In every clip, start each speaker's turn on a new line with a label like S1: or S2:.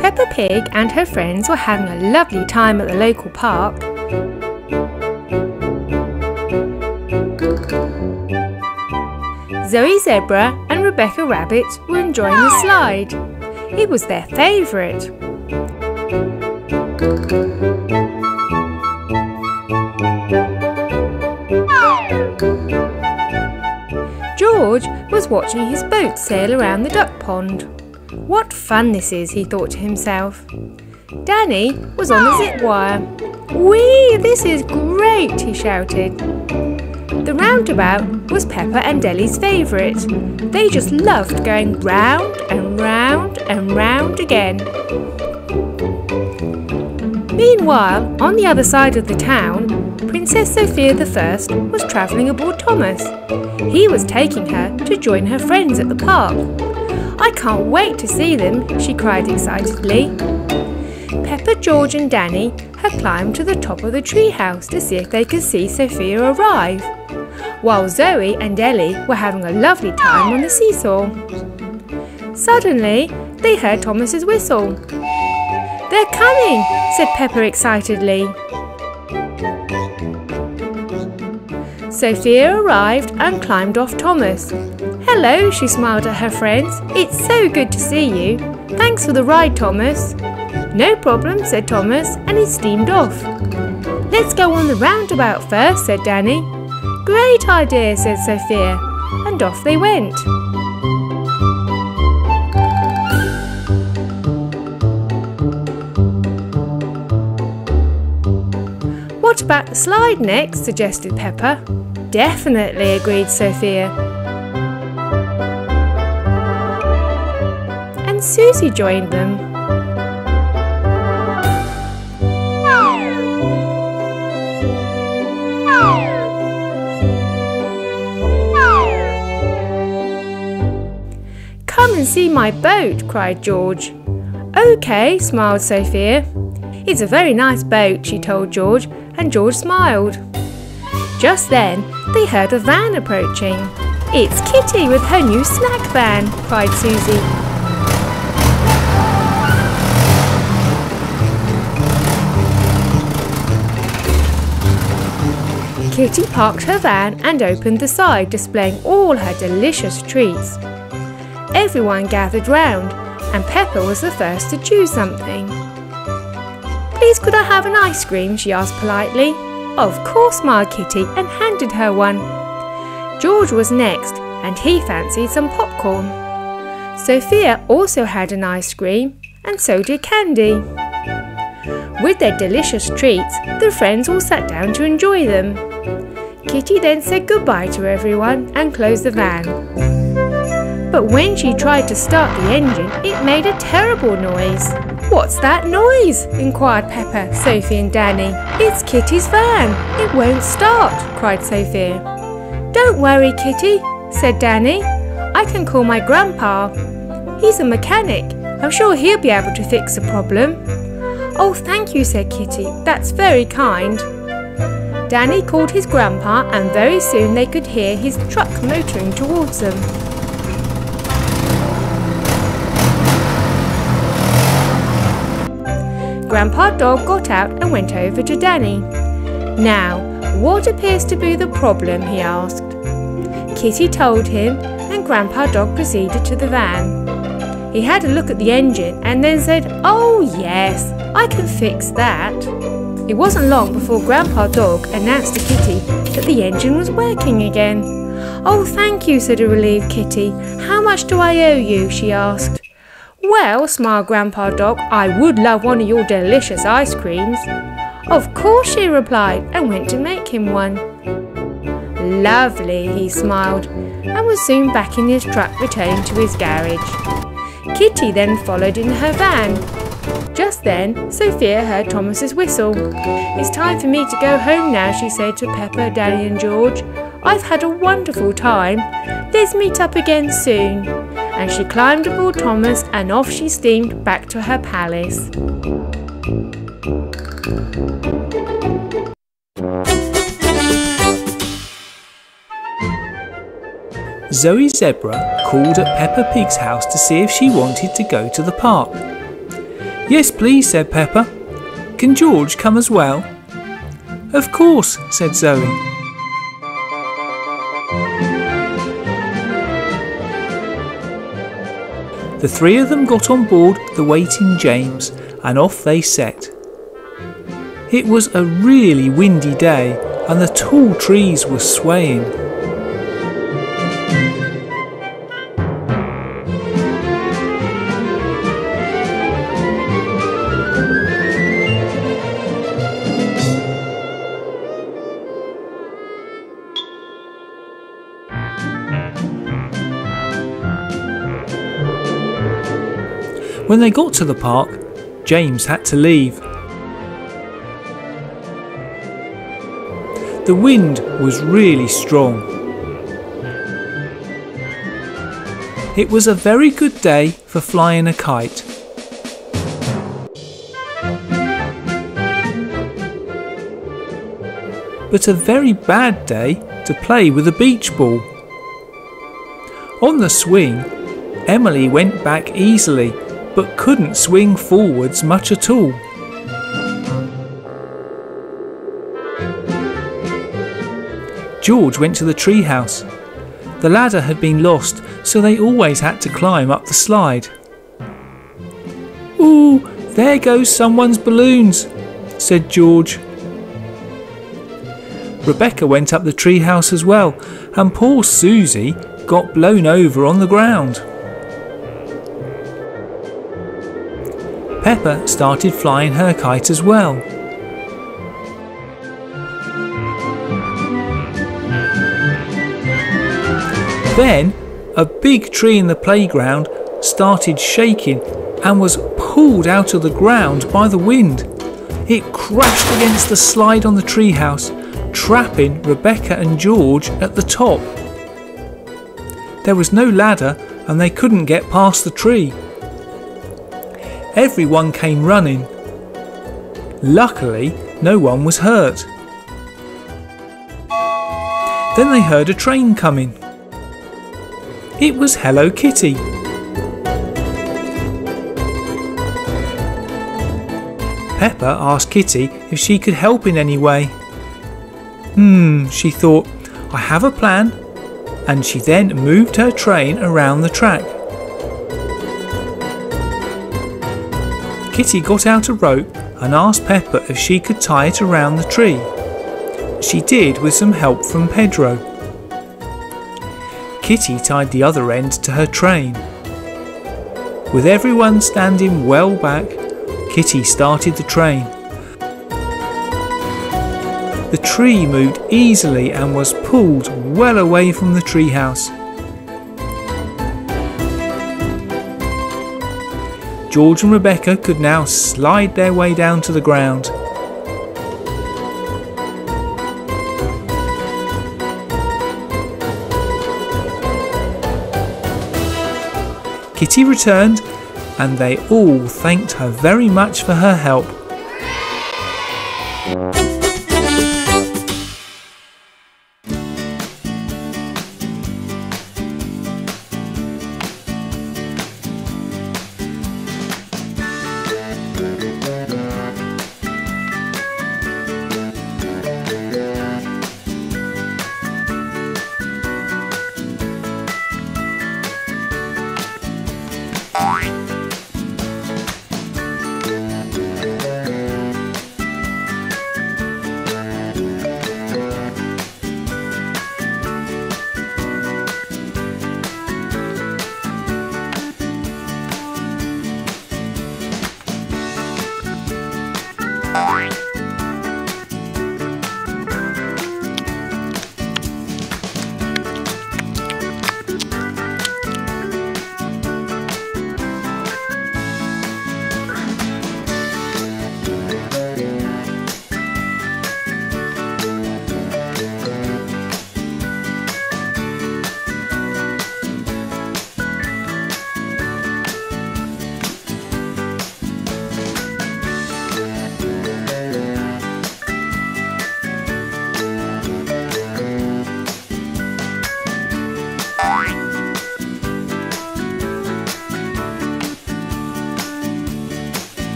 S1: Peppa Pig and her friends were having a lovely time at the local park. Zoe Zebra and Rebecca Rabbit were enjoying the slide. It was their favourite. George was watching his boat sail around the duck pond. What fun this is, he thought to himself. Danny was on the zip wire. Whee! This is great, he shouted. The roundabout was Peppa and Ellie's favourite. They just loved going round and round and round again. Meanwhile, on the other side of the town, Princess Sofia I was travelling aboard Thomas. He was taking her to join her friends at the park. I can't wait to see them, she cried excitedly. Peppa, George and Danny had climbed to the top of the treehouse to see if they could see Sofia arrive, while Zoe and Ellie were having a lovely time on the seesaw. Suddenly, they heard Thomas's whistle. "They're coming," said Peppa excitedly. Sofia arrived and climbed off Thomas. "Hello," she smiled at her friends. "It's so good to see you. Thanks for the ride, Thomas." "No problem," said Thomas, and he steamed off. "Let's go on the roundabout first," said Danny. "Great idea," said Sofia, and off they went. "What about the slide next?" suggested Peppa. "Definitely," agreed Sofia. And Susie joined them. "Come and see my boat," cried George. "OK," smiled Sofia. "It's a very nice boat," she told George, and George smiled. Just then, they heard a van approaching. "It's Kitty with her new snack van," cried Susie. Kitty parked her van and opened the side, displaying all her delicious treats. Everyone gathered round, and Peppa was the first to choose something. "Please, could I have an ice cream?" she asked politely. "Of course," smiled Kitty and handed her one. George was next, and he fancied some popcorn. Sofia also had an ice cream, and so did Candy. With their delicious treats, the friends all sat down to enjoy them. Kitty then said goodbye to everyone and closed the van. But when she tried to start the engine, it made a terrible noise. "What's that noise?" inquired Peppa, Sophie and Danny. "It's Kitty's van. It won't start," cried Sophia. "Don't worry, Kitty," said Danny. "I can call my grandpa. He's a mechanic. I'm sure he'll be able to fix the problem." "Oh, thank you," said Kitty. "That's very kind." Danny called his grandpa, and very soon they could hear his truck motoring towards them. Grandpa Dog got out and went over to Danny. "Now, what appears to be the problem?" he asked. Kitty told him, and Grandpa Dog proceeded to the van. He had a look at the engine and then said, "Oh yes, I can fix that." It wasn't long before Grandpa Dog announced to Kitty that the engine was working again. "Oh, thank you," said a relieved Kitty. "How much do I owe you?" she asked. "Well," smiled Grandpa Dog, "I would love one of your delicious ice creams." "Of course," she replied, and went to make him one. "Lovely," he smiled, and was soon back in his truck returning to his garage. Kitty then followed in her van. Just then, Sofia heard Thomas's whistle. "It's time for me to go home now," she said to Peppa, Danny and George. "I've had a wonderful time. Let's meet up again soon." And she climbed aboard Thomas and off she steamed back to her palace.
S2: Zoe Zebra called at Peppa Pig's house to see if she wanted to go to the park. "Yes, please," said Peppa. "Can George come as well?" "Of course," said Zoe. The three of them got on board the waiting James and off they set. It was a really windy day and the tall trees were swaying. When they got to the park, James had to leave. The wind was really strong. It was a very good day for flying a kite. But a very bad day to play with a beach ball. On the swing, Emily went back easily but couldn't swing forwards much at all. George went to the treehouse. The ladder had been lost, so they always had to climb up the slide. "Ooh, there goes someone's balloons," said George. Rebecca went up the treehouse as well, and poor Susie got blown over on the ground. Peppa started flying her kite as well. Then a big tree in the playground started shaking and was pulled out of the ground by the wind. It crashed against the slide on the treehouse, trapping Rebecca and George at the top. There was no ladder and they couldn't get past the tree. Everyone came running. Luckily, no one was hurt. Then they heard a train coming. It was Hello Kitty. Peppa asked Kitty if she could help in any way. She thought, "I have a plan," and she then moved her train around the track. Kitty got out a rope and asked Peppa if she could tie it around the tree. She did with some help from Pedro. Kitty tied the other end to her train. With everyone standing well back, Kitty started the train. The tree moved easily and was pulled well away from the treehouse. George and Rebecca could now slide their way down to the ground. Kitty returned and they all thanked her very much for her help.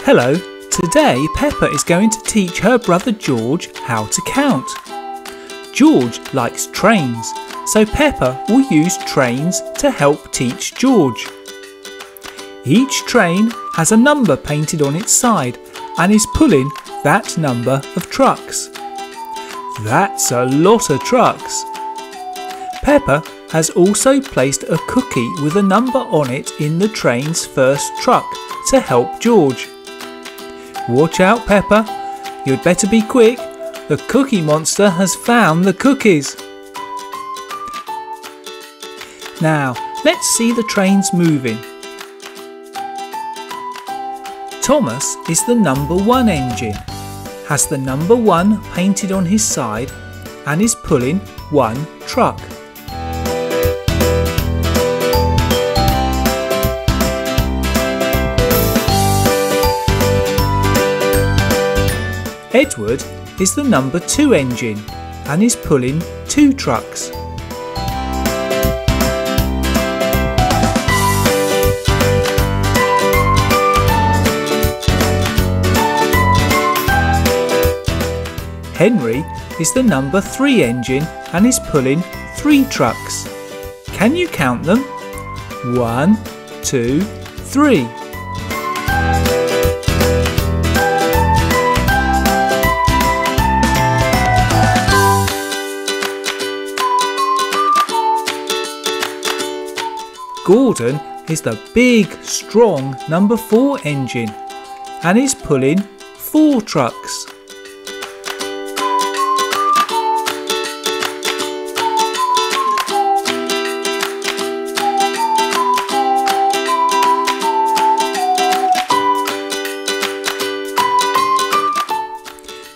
S2: Hello, today Peppa is going to teach her brother George how to count. George likes trains, so Peppa will use trains to help teach George. Each train has a number painted on its side and is pulling that number of trucks. That's a lot of trucks. Peppa has also placed a cookie with a number on it in the train's first truck to help George. Watch out, Peppa. You'd better be quick. The Cookie Monster has found the cookies. Now, let's see the trains moving. Thomas is the number 1 engine, has the number 1 painted on his side and is pulling 1 truck. Edward is the number 2 engine and is pulling 2 trucks. Henry is the number 3 engine and is pulling 3 trucks. Can you count them? 1, 2, 3. Gordon is the big, strong number 4 engine and is pulling 4 trucks.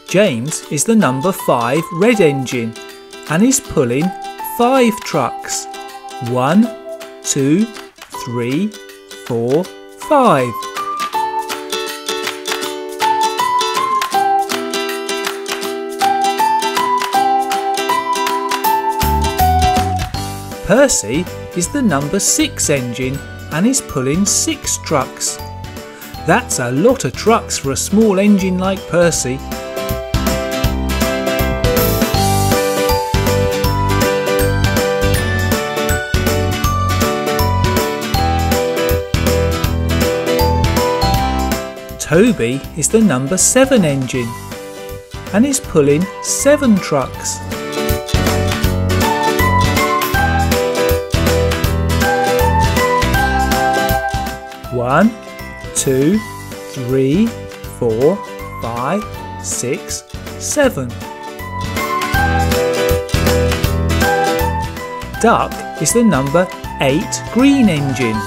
S2: James is the number 5 red engine and is pulling 5 trucks. 1, 2, 3, 4, 5. Percy is the number 6 engine and is pulling 6 trucks. That's a lot of trucks for a small engine like Percy. Toby is the number 7 engine and is pulling 7 trucks. One, 2, 3, 4, 5, 6, 7. Duck is the number 8 green engine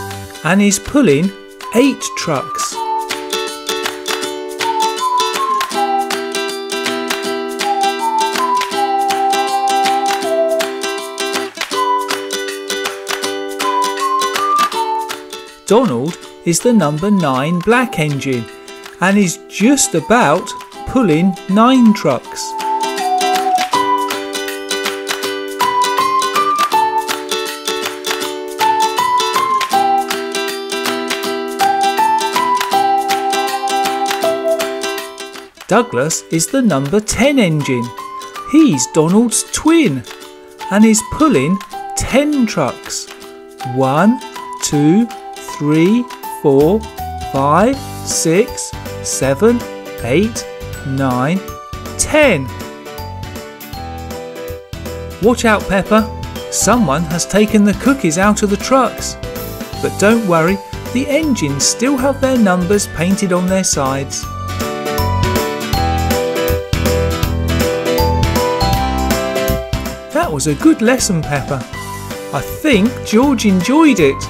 S2: and is pulling 8 trucks. Donald is the number 9 black engine and is just about pulling 9 trucks. Douglas is the number 10 engine. He's Donald's twin and is pulling 10 trucks. 1, 2, 3, 4, 5, 6, 7, 8, 9, 10. Watch out, Peppa. Someone has taken the cookies out of the trucks. But don't worry, the engines still have their numbers painted on their sides. That was a good lesson, Peppa. I think George enjoyed it.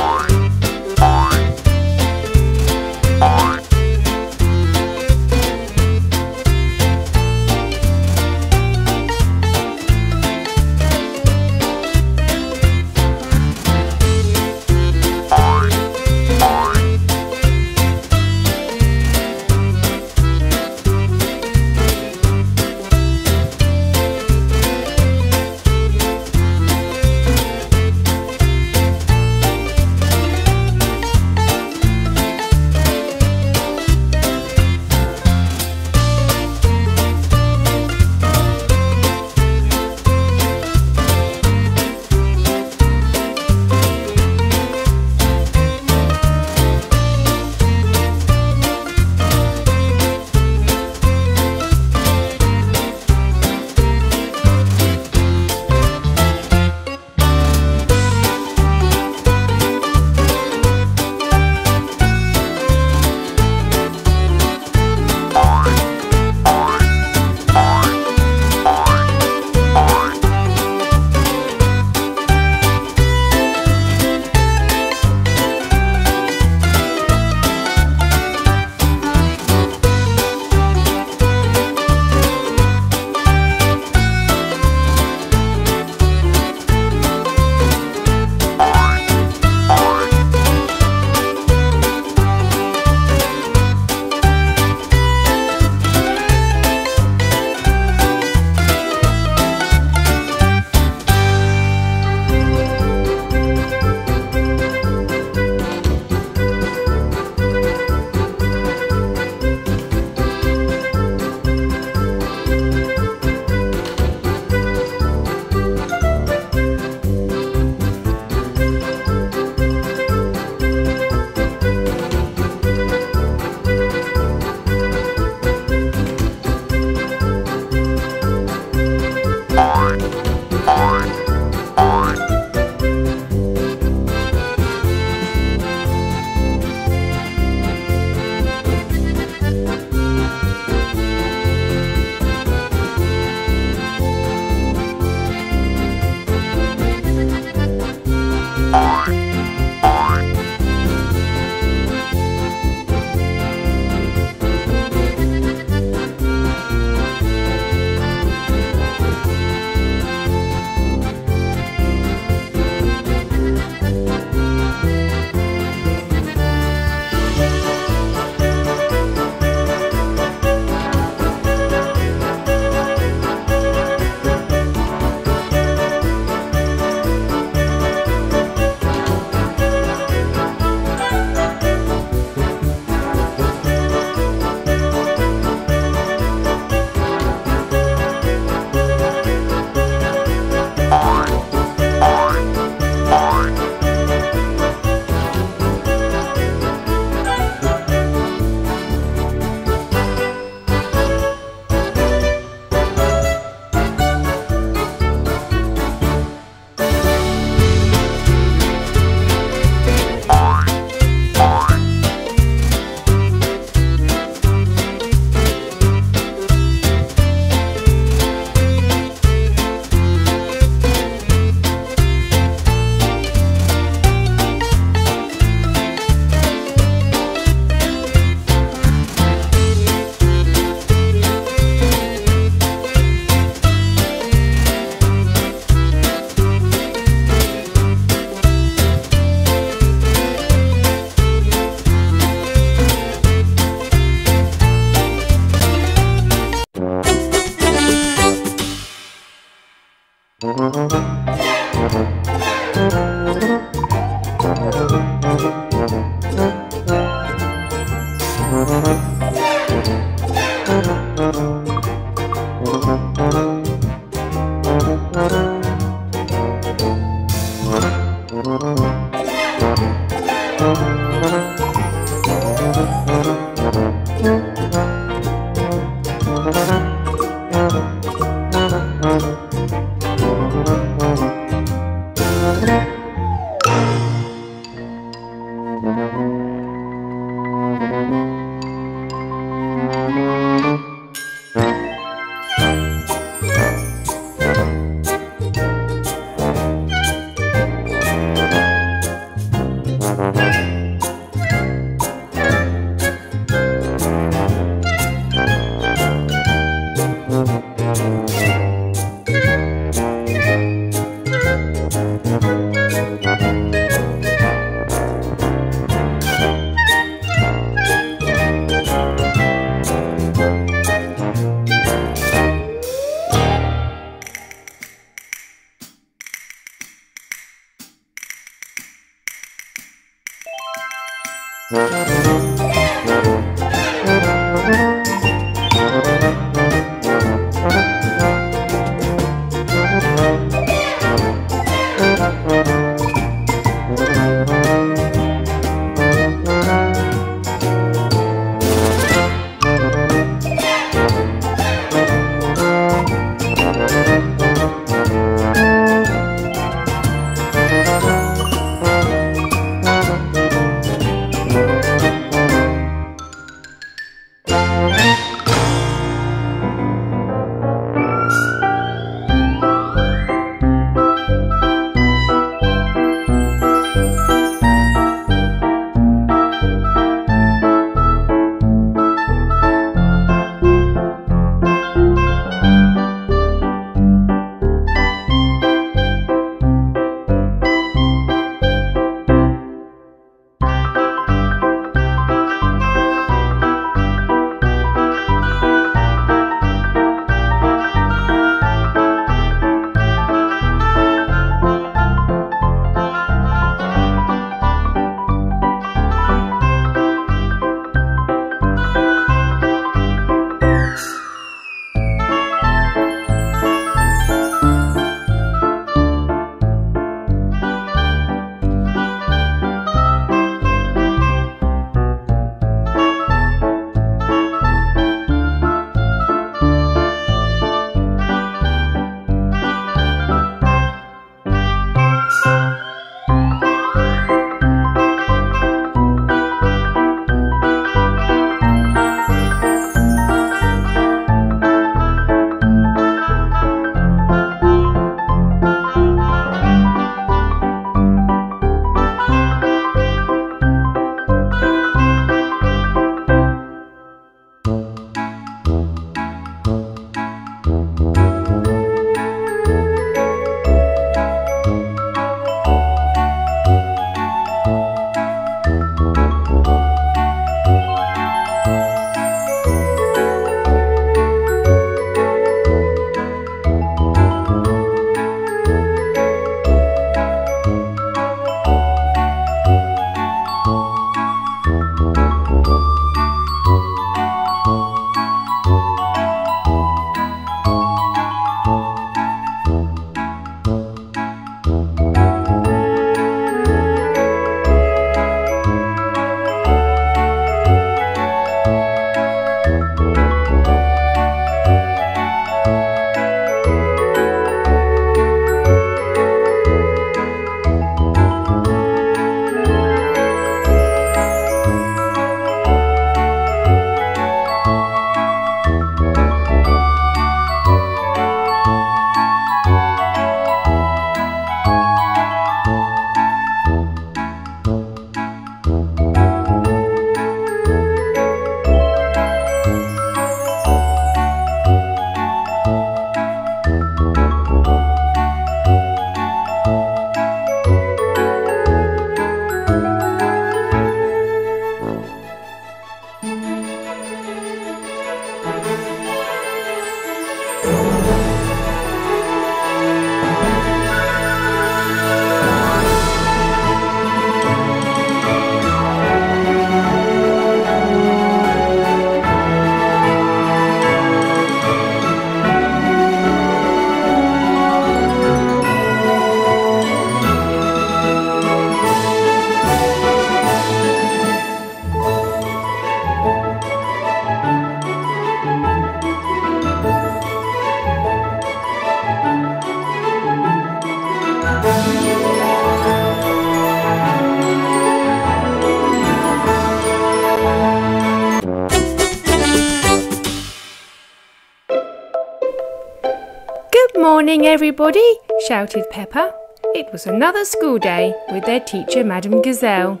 S1: morning, everybody, shouted Peppa. It was another school day with their teacher, Madame Gazelle.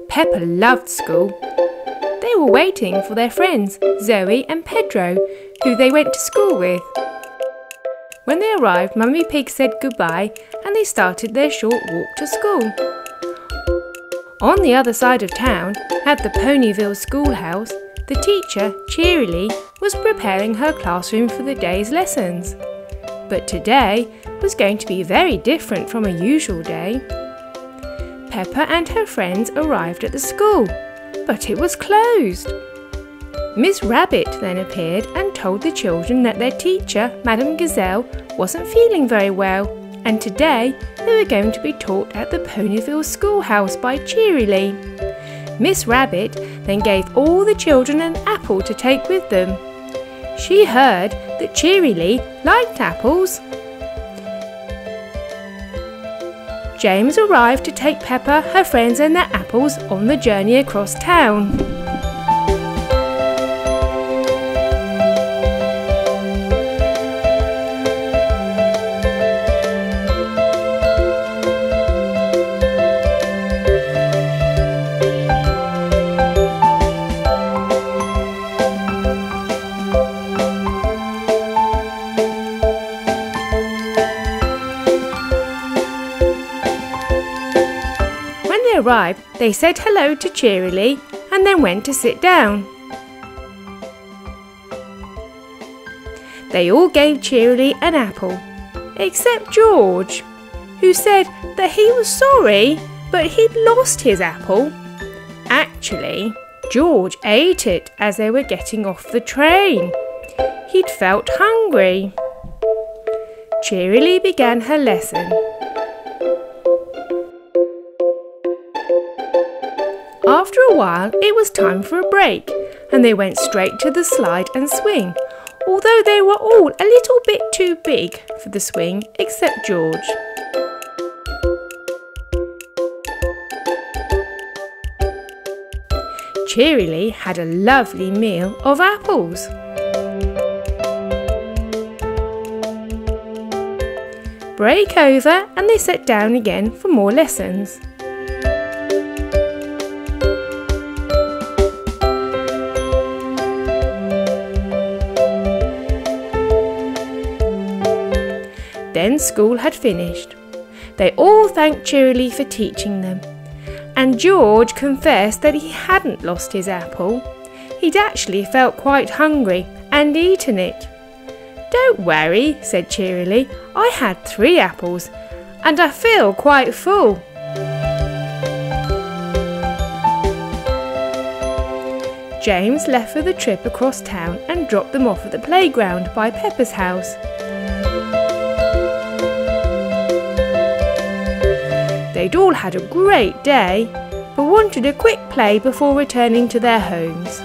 S1: Peppa loved school. They were waiting for their friends, Zoe and Pedro, who they went to school with. When they arrived, Mummy Pig said goodbye and they started their short walk to school. On the other side of town, at the Ponyville schoolhouse, the teacher, cheerily, was preparing her classroom for the day's lessons. But today was going to be very different from a usual day. Peppa and her friends arrived at the school. but it was closed. Miss Rabbit then appeared and told the children that their teacher, Madame Gazelle, wasn't feeling very well, and today they were going to be taught at the Ponyville schoolhouse by Cheerilee. Miss Rabbit then gave all the children an apple to take with them. She heard that Cheerilee liked apples. James arrived to take Peppa, her friends and their apples on the journey across town. Arrived, they said hello to Cheerilee and then went to sit down. They all gave Cheerilee an apple, except George, who said that he was sorry, but he'd lost his apple. Actually, George ate it as they were getting off the train. He'd felt hungry. Cheerilee began her lesson. After a while, it was time for a break, and they went straight to the slide and swing, although they were all a little bit too big for the swing, except George. Cheerilee had a lovely meal of apples. Break over, and they sat down again for more lessons. Then school had finished. They all thanked Cheerilee for teaching them, and George confessed that he hadn't lost his apple. He'd actually felt quite hungry and eaten it. "Don't worry," said Cheerilee, "I had 3 apples and I feel quite full." James left for the trip across town and dropped them off at the playground by Peppa's house. They'd all had a great day, but wanted a quick play before returning to their homes.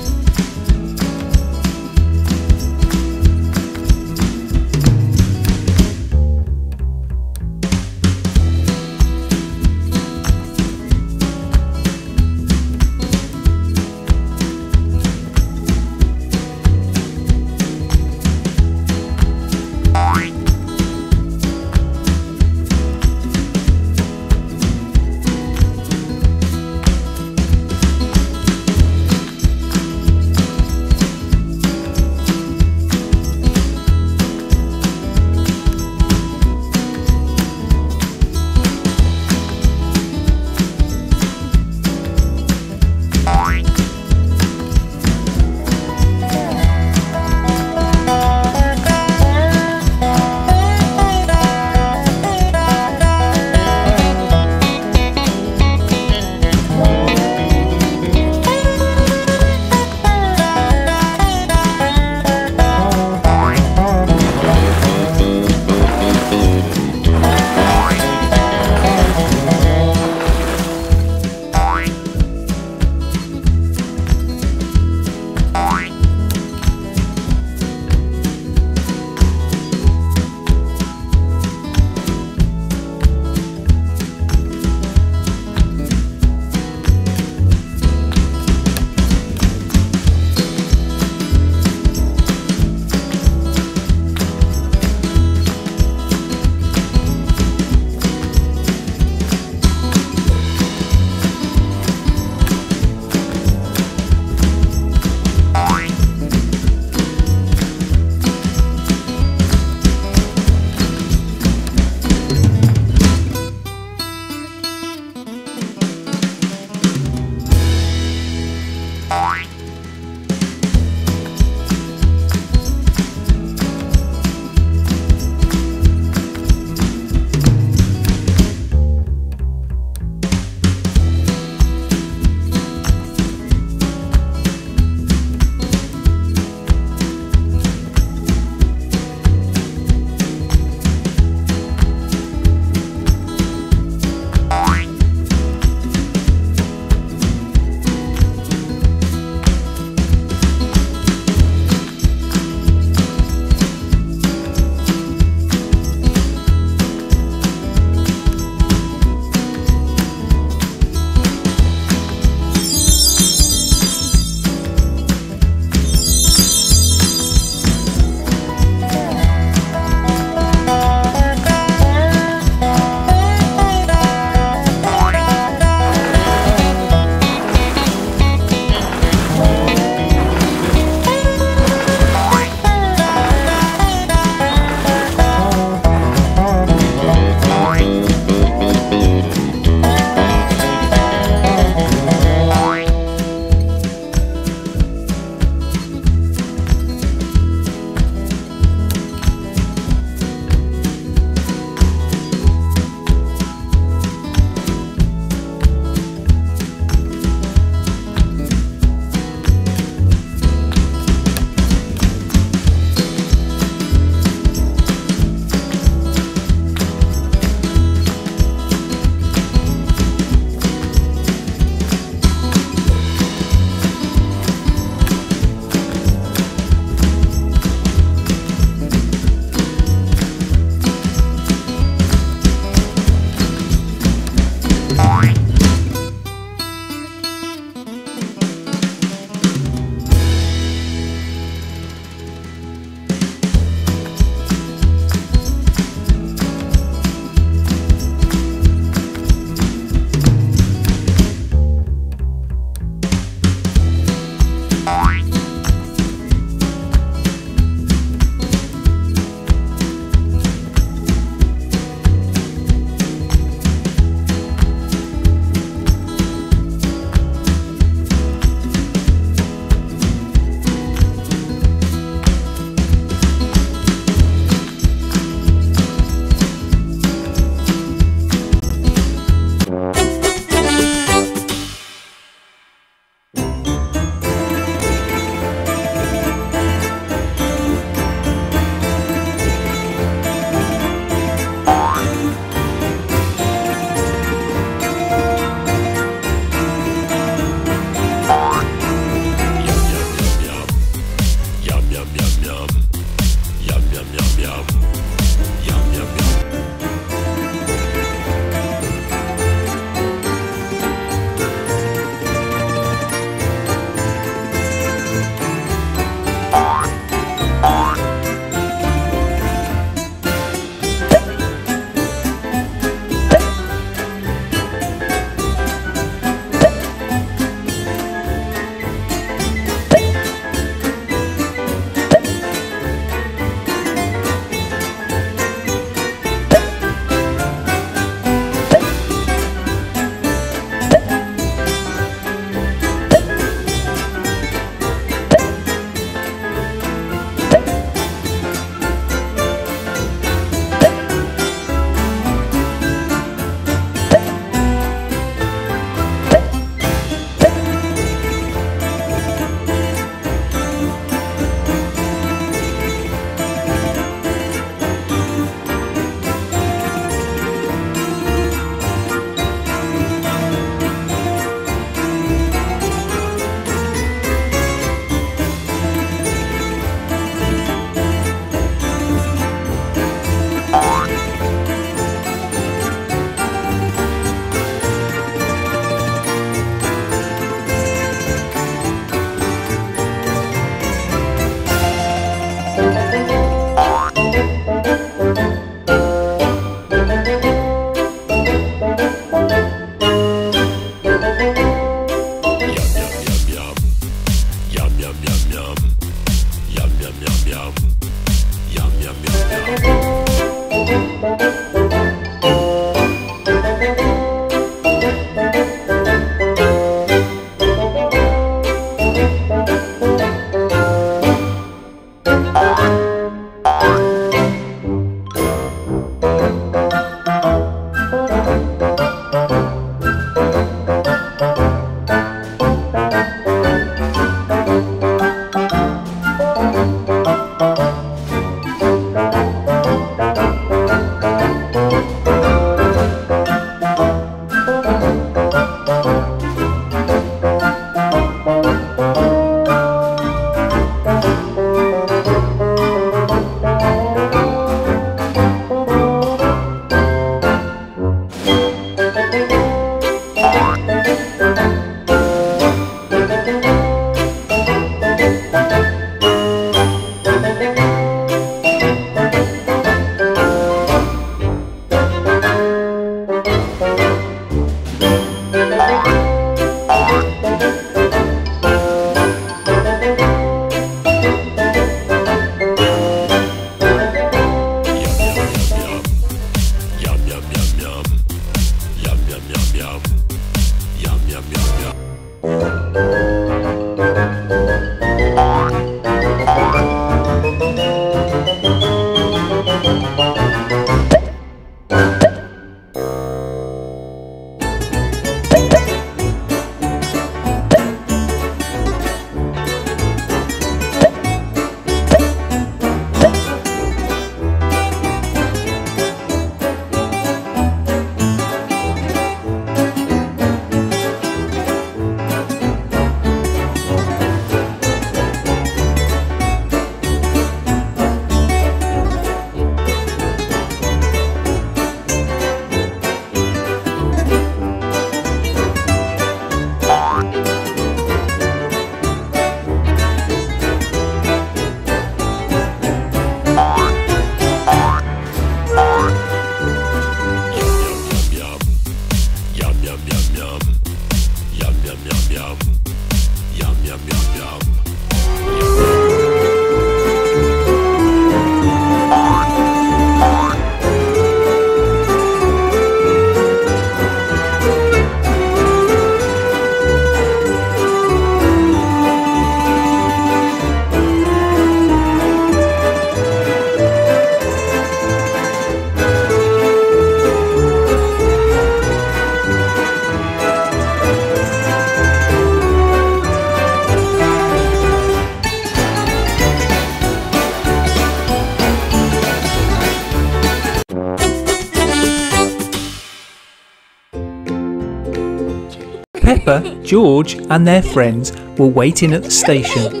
S2: Peppa, George and their friends were waiting at the station.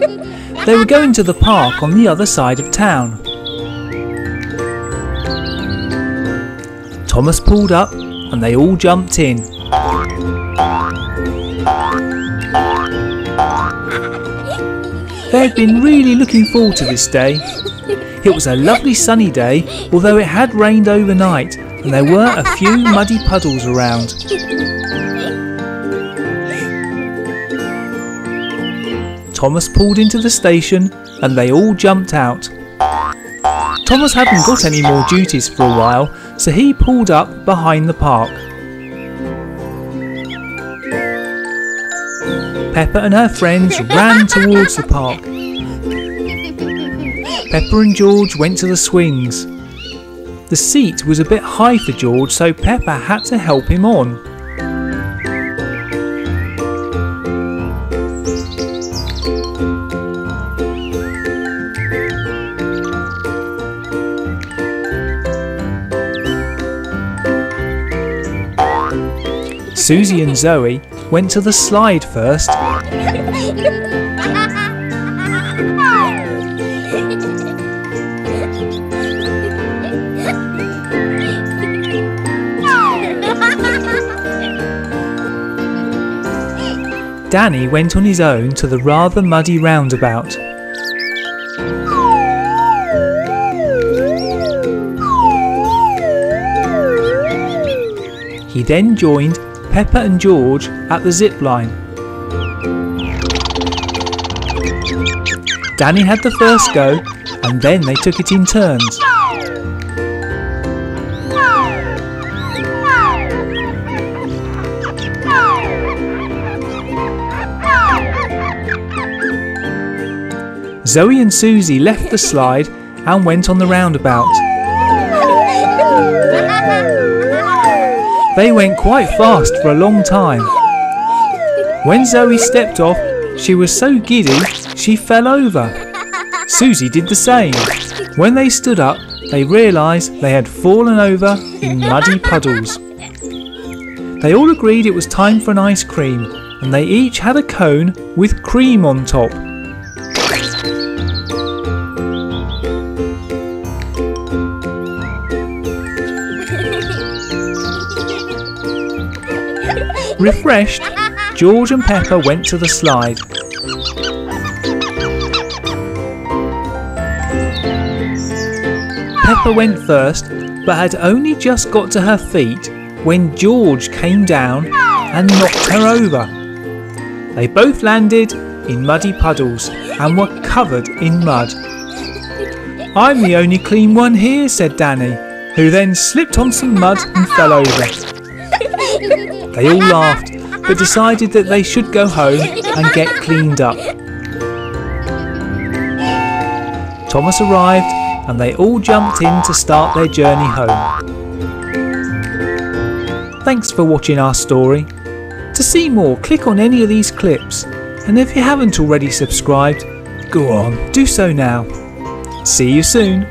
S2: They were going to the park on the other side of town. Thomas pulled up and they all jumped in. They had been really looking forward to this day. It was a lovely sunny day, although it had rained overnight and there were a few muddy puddles around. Thomas pulled into the station and they all jumped out. Thomas hadn't got any more duties for a while, so he pulled up behind the park. Peppa and her friends ran towards the park. Peppa and George went to the swings. The seat was a bit high for George, so Peppa had to help him on. Susie and Zoe went to the slide first. Danny went on his own to the rather muddy roundabout. He then joined Peppa and George at the zip line. Danny had the first go and then they took it in turns. Zoe and Susie left the slide and went on the roundabout. They went quite fast for a long time. When Zoe stepped off, she was so giddy she fell over. Susie did the same. When they stood up, they realised they had fallen over in muddy puddles. They all agreed it was time for an ice cream, and they each had a cone with cream on top. Refreshed, George and Peppa went to the slide. Peppa went first, but had only just got to her feet when George came down and knocked her over. They both landed in muddy puddles and were covered in mud. "I'm the only clean one here," said Danny, who then slipped on some mud and fell over. They all laughed, but decided that they should go home and get cleaned up. Thomas arrived and they all jumped in to start their journey home. Thanks for watching our story. To see more, click on any of these clips, and if you haven't already subscribed, go on, do so now. See you soon.